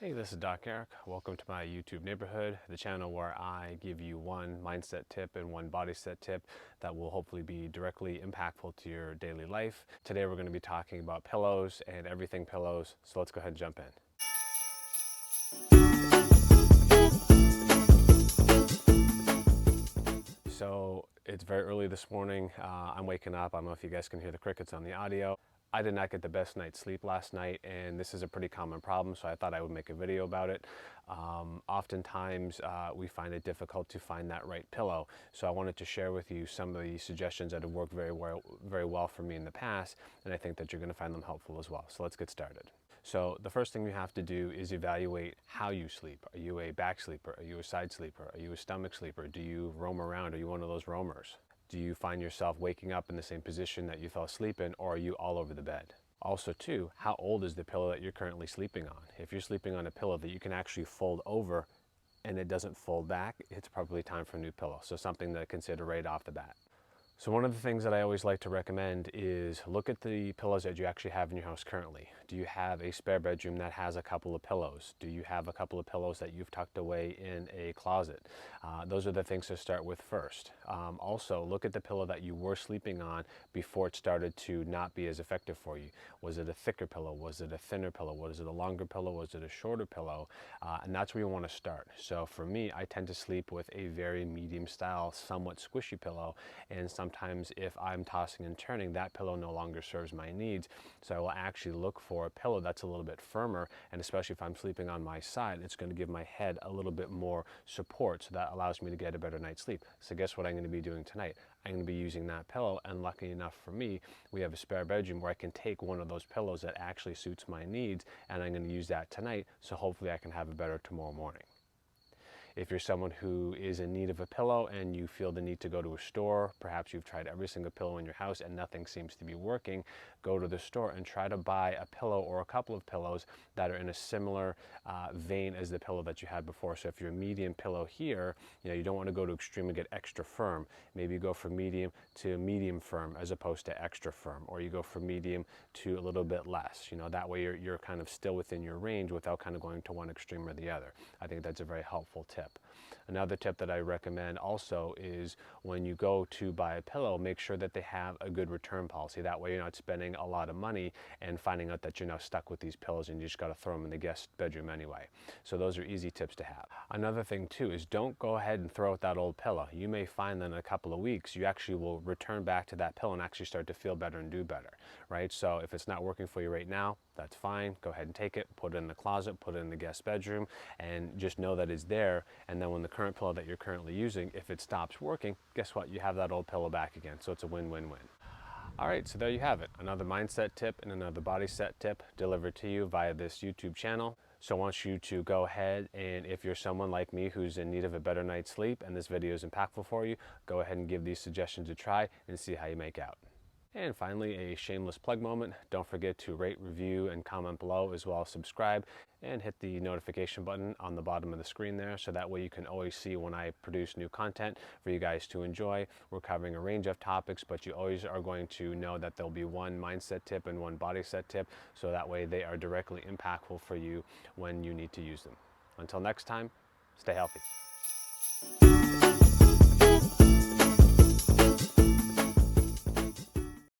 Hey, this is Doc Eric. Welcome to my YouTube neighborhood, the channel where I give you one mindset tip and one body set tip that will hopefully be directly impactful to your daily life. Today we're going to be talking about pillows and everything pillows, so let's go ahead and jump in. So it's very early this morning. I'm waking up. I don't know if you guys can hear the crickets on the audio. I did not get the best night's sleep last night, and this is a pretty common problem, so I thought I would make a video about it. Oftentimes, we find it difficult to find that right pillow, so I wanted to share with you some of the suggestions that have worked very well for me in the past, and I think that you're going to find them helpful as well. So let's get started. So the first thing you have to do is evaluate how you sleep. Are you a back sleeper? Are you a side sleeper? Are you a stomach sleeper? Do you roam around? Are you one of those roamers? Do you find yourself waking up in the same position that you fell asleep in, or are you all over the bed? Also too, how old is the pillow that you're currently sleeping on? If you're sleeping on a pillow that you can actually fold over and it doesn't fold back, it's probably time for a new pillow. So something to consider right off the bat. So one of the things that I always like to recommend is look at the pillows that you actually have in your house currently. Do you have a spare bedroom that has a couple of pillows? Do you have a couple of pillows that you've tucked away in a closet? Those are the things to start with first. Also, look at the pillow that you were sleeping on before it started to not be as effective for you. Was it a thicker pillow? Was it a thinner pillow? Was it a longer pillow? Was it a shorter pillow? And that's where you want to start. So for me, I tend to sleep with a very medium style, somewhat squishy pillow, and sometimes if I'm tossing and turning, that pillow no longer serves my needs. So I will actually look for a pillow that's a little bit firmer, and especially if I'm sleeping on my side, it's going to give my head a little bit more support, so that allows me to get a better night's sleep. So guess what I'm going to be doing tonight? I'm going to be using that pillow, and lucky enough for me, we have a spare bedroom where I can take one of those pillows that actually suits my needs, and I'm going to use that tonight, so hopefully I can have a better tomorrow morning. If you're someone who is in need of a pillow and you feel the need to go to a store, perhaps you've tried every single pillow in your house and nothing seems to be working, go to the store and try to buy a pillow or a couple of pillows that are in a similar vein as the pillow that you had before. So if you're a medium pillow here, you don't want to go to extreme and get extra firm. Maybe you go from medium to medium firm as opposed to extra firm, or you go from medium to a little bit less. That way you're kind of still within your range without kind of going to one extreme or the other. I think that's a very helpful tip. Another tip that I recommend also is when you go to buy a pillow, make sure that they have a good return policy. That way you're not spending a lot of money and finding out that you're now stuck with these pillows and you just got to throw them in the guest bedroom anyway. So those are easy tips to have. Another thing too is don't go ahead and throw out that old pillow. You may find that in a couple of weeks you actually will return back to that pillow and actually start to feel better and do better, right? So if it's not working for you right now, that's fine. Go ahead and take it, put it in the closet, put it in the guest bedroom, and just know that it's there. And then when the current pillow that you're currently using, if it stops working, guess what? You have that old pillow back again. So it's a win-win-win. All right, so there you have it. Another mindset tip and another body set tip delivered to you via this YouTube channel. So I want you to go ahead, and if you're someone like me who's in need of a better night's sleep and this video is impactful for you, go ahead and give these suggestions a try and see how you make out. And finally, a shameless plug moment. Don't forget to rate, review, and comment below, as well as subscribe and hit the notification button on the bottom of the screen there, so that way you can always see when I produce new content for you guys to enjoy. We're covering a range of topics, but you always are going to know that there'll be one mindset tip and one body set tip, so that way they are directly impactful for you when you need to use them. Until next time, stay healthy.